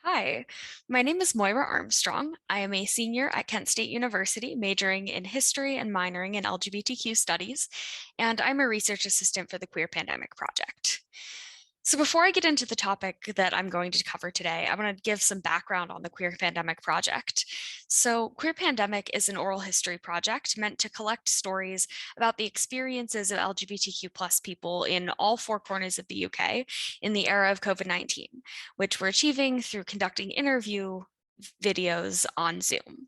Hi, my name is Moira Armstrong. I am a senior at Kent State University, majoring in history and minoring in LGBTQ studies, and I'm a research assistant for the Queer Pandemic Project. So before I get into the topic that I'm going to cover today, I want to give some background on the Queer Pandemic Project. So Queer Pandemic is an oral history project meant to collect stories about the experiences of LGBTQ plus people in all four corners of the UK in the era of COVID-19, which we're achieving through conducting interview videos on Zoom.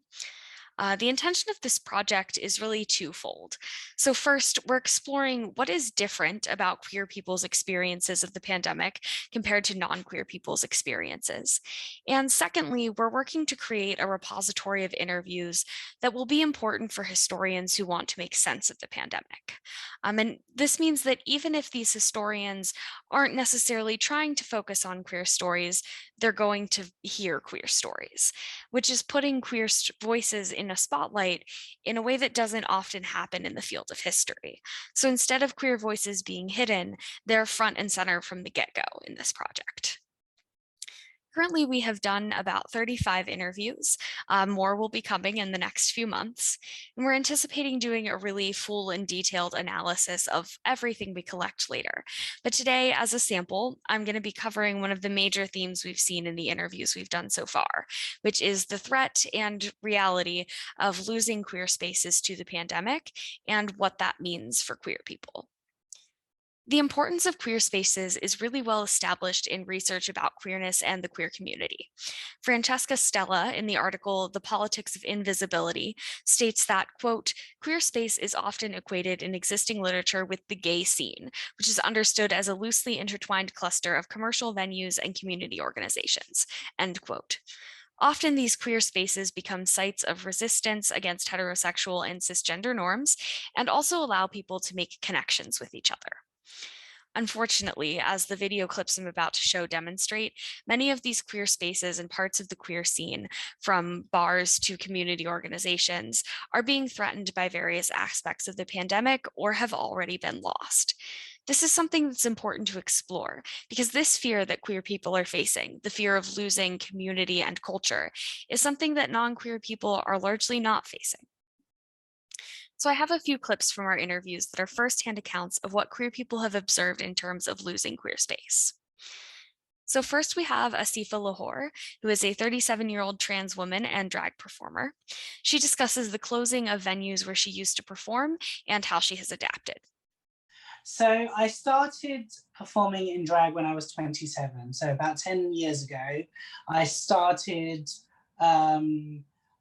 The intention of this project is really twofold. So first, we're exploring what is different about queer people's experiences of the pandemic compared to non-queer people's experiences. And secondly, we're working to create a repository of interviews that will be important for historians who want to make sense of the pandemic. And this means that even if these historians aren't necessarily trying to focus on queer stories, they're going to hear queer stories, which is putting queer voices in a spotlight in a way that doesn't often happen in the field of history. So instead of queer voices being hidden, they're front and center from the get-go in this project. Currently, we have done about 35 interviews. More will be coming in the next few months. And we're anticipating doing a really full and detailed analysis of everything we collect later. But today, as a sample, I'm going to be covering one of the major themes we've seen in the interviews we've done so far, which is the threat and reality of losing queer spaces to the pandemic and what that means for queer people. The importance of queer spaces is really well established in research about queerness and the queer community. Francesca Stella, in the article The Politics of Invisibility, states that, quote, queer space is often equated in existing literature with the gay scene, which is understood as a loosely intertwined cluster of commercial venues and community organizations, end quote. Often these queer spaces become sites of resistance against heterosexual and cisgender norms, and also allow people to make connections with each other. Unfortunately, as the video clips I'm about to show demonstrate, many of these queer spaces and parts of the queer scene, from bars to community organizations, are being threatened by various aspects of the pandemic or have already been lost. This is something that's important to explore because this fear that queer people are facing, the fear of losing community and culture, is something that non-queer people are largely not facing. So I have a few clips from our interviews that are firsthand accounts of what queer people have observed in terms of losing queer space. So first we have Asifa Lahore, who is a 37-year-old trans woman and drag performer. She discusses the closing of venues where she used to perform and how she has adapted. So I started performing in drag when I was 27. So about 10 years ago, I started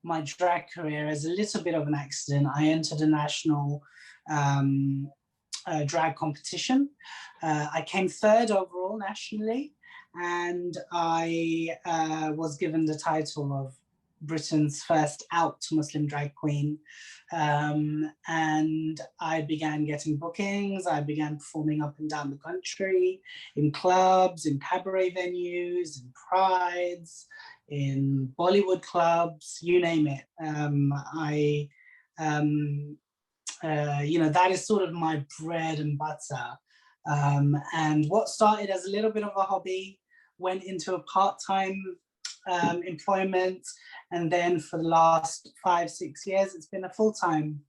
my drag career as a little bit of an accident. I entered a national drag competition. I came third overall nationally, and I was given the title of Britain's first out Muslim drag queen. And I began getting bookings. I began performing up and down the country in clubs, in cabaret venues, in prides, in Bollywood clubs, you name it. That is sort of my bread and butter. And what started as a little bit of a hobby went into a part-time employment. And then for the last 5-6 years, it's been a full-time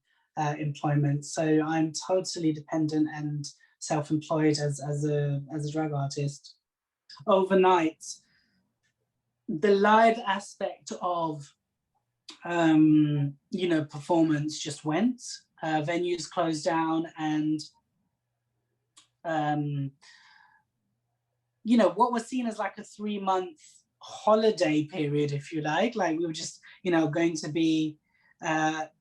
employment. So I'm totally dependent and self-employed as a drag artist. Overnight, the live aspect of performance just went. Venues closed down, and what was seen as like a 3-month holiday period, if you like we were just going to be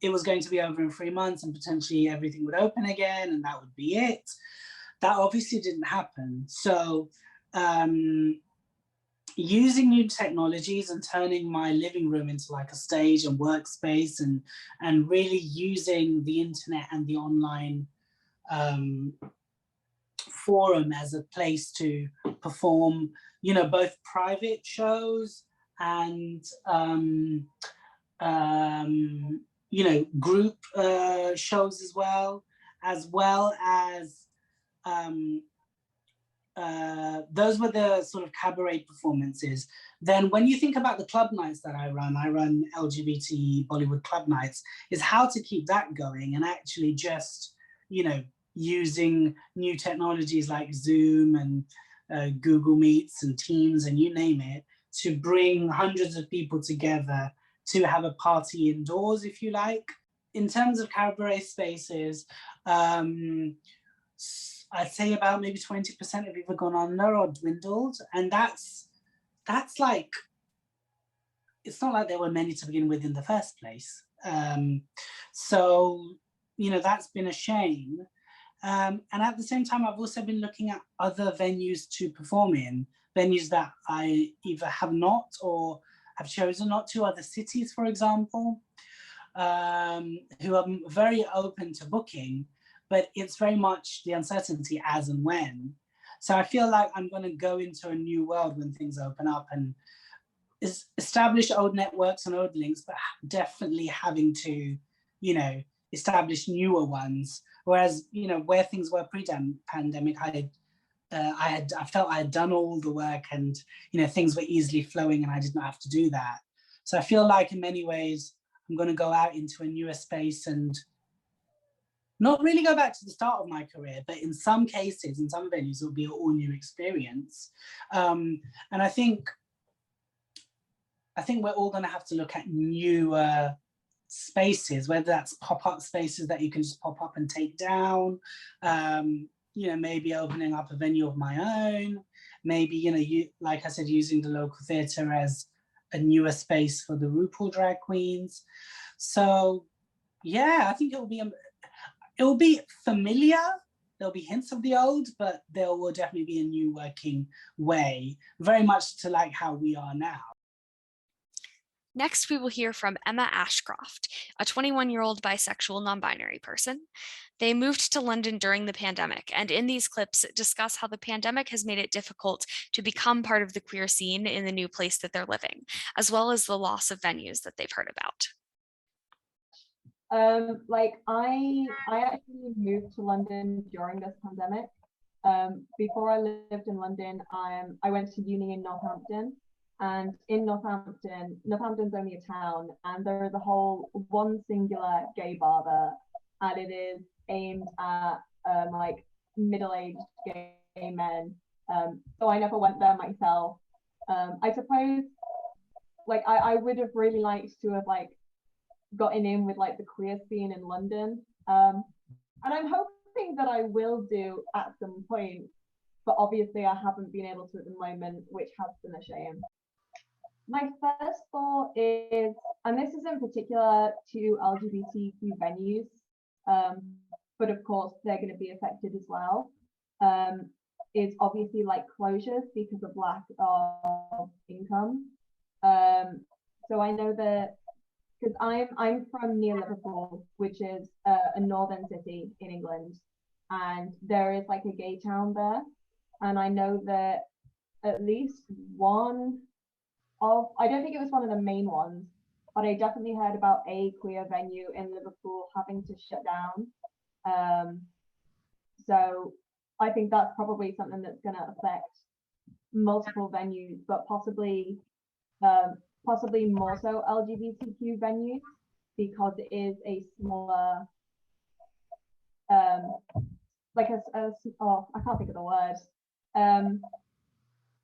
it was going to be over in 3 months and potentially everything would open again and that would be it. That obviously didn't happen. So using new technologies and turning my living room into like a stage and workspace, and really using the internet and the online forum as a place to perform, both private shows and group shows, as well as those were the sort of cabaret performances. Then when you think about the club nights that I run LGBT Bollywood club nights, is how to keep that going and actually just, you know, using new technologies like Zoom and Google Meets and Teams and you name it, to bring hundreds of people together to have a party indoors, if you like. In terms of cabaret spaces, I'd say about maybe 20% have either gone under or dwindled. And that's like, it's not like there were many to begin with in the first place. So, you know, that's been a shame. And at the same time, I've also been looking at other venues to perform in, venues that I either have not or have chosen not to, other cities, for example, who are very open to booking, but it's very much the uncertainty as and when. So I feel like I'm going to go into a new world when things open up and establish old networks and old links, but definitely having to, you know, establish newer ones. Whereas, you know, where things were pre-pandemic, I felt I had done all the work and, you know, things were easily flowing and I did not have to do that. So I feel like in many ways, I'm going to go out into a newer space and not really go back to the start of my career, but in some cases, in some venues, it'll be an all new experience. And I think we're all going to have to look at newer spaces, whether that's pop-up spaces that you can just pop up and take down, you know, maybe opening up a venue of my own, maybe, you know, like I said, using the local theatre as a newer space for the RuPaul drag queens. So yeah, I think it will be familiar. There'll be hints of the old, but there will definitely be a new working way, very much to like how we are now. Next, we will hear from Emma Ashcroft, a 21-year-old bisexual non-binary person. They moved to London during the pandemic, and in these clips discuss how the pandemic has made it difficult to become part of the queer scene in the new place that they're living, as well as the loss of venues that they've heard about. Like I actually moved to London during this pandemic. Before I lived in London, I went to uni in Northampton. And in Northampton's only a town, and there is a whole one singular gay bar there, and it is aimed at like middle-aged gay men. So I never went there myself. I suppose, like I would have really liked to have like gotten in with like the queer scene in London, and I'm hoping that I will do at some point. But obviously, I haven't been able to at the moment, which has been a shame. My first thought is, and this is in particular to LGBTQ venues, but of course they're going to be affected as well, is obviously like closures because of lack of income. So I know that, because I'm from near Liverpool, which is a northern city in England, and there is like a gay town there, and I know that at least one of, I don't think it was one of the main ones, but I definitely heard about a queer venue in Liverpool having to shut down. So I think that's probably something that's going to affect multiple venues, but possibly more so LGBTQ venues, because it is a smaller, like oh, I can't think of the word.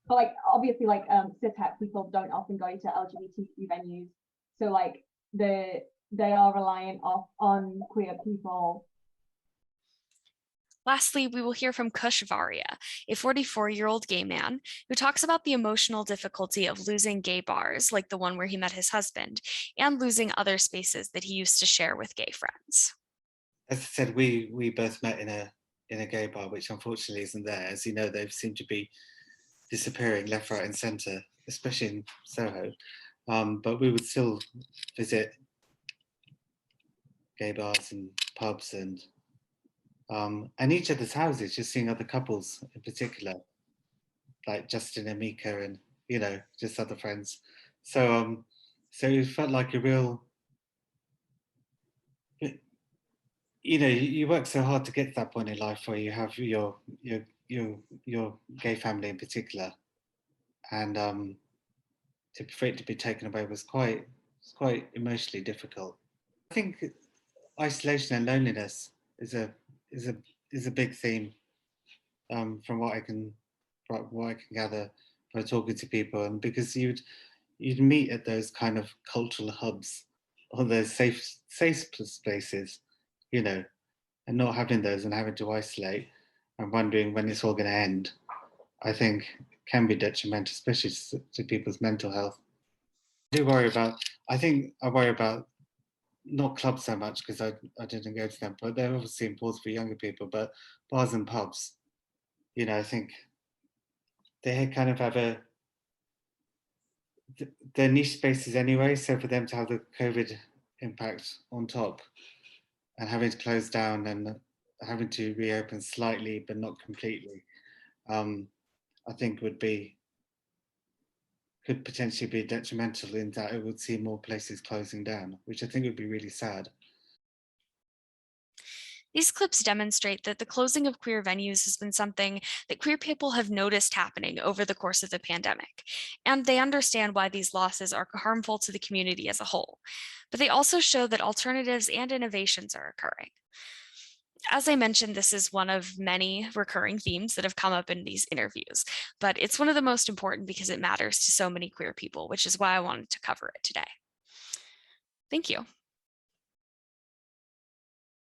But like obviously like cis het people don't often go to LGBTQ venues, so like they are reliant on queer people. Lastly, we will hear from Kush Varia, a 44-year-old gay man who talks about the emotional difficulty of losing gay bars, like the one where he met his husband, and losing other spaces that he used to share with gay friends. As I said, we both met in a gay bar, which unfortunately isn't there. As you know, they seem to be disappearing left, right, and centre, especially in Soho. But we would still visit gay bars and pubs and each other's houses, just seeing other couples in particular, like Justin and Mika, and you know, just other friends. So it felt like a real, you know, you work so hard to get to that point in life where you have your your gay family in particular, and for it to be taken away was quite emotionally difficult. I think isolation and loneliness is a is a is a big theme, from what I can gather by talking to people, and because you'd meet at those kind of cultural hubs or those safe spaces, you know, and not having those and having to isolate and wondering when it's all going to end, I think can be detrimental, especially to people's mental health. I do worry about. I think I worry about not clubs so much because I didn't go to them, but they're obviously important for younger people. But bars and pubs, I think they kind of have their niche spaces anyway. So for them to have the COVID impact on top and having to close down and having to reopen slightly but not completely, I think could potentially be detrimental in that it would see more places closing down, which I think would be really sad. These clips demonstrate that the closing of queer venues has been something that queer people have noticed happening over the course of the pandemic, and they understand why these losses are harmful to the community as a whole. But they also show that alternatives and innovations are occurring. As I mentioned, this is one of many recurring themes that have come up in these interviews, but it's one of the most important because it matters to so many queer people, which is why I wanted to cover it today. Thank you.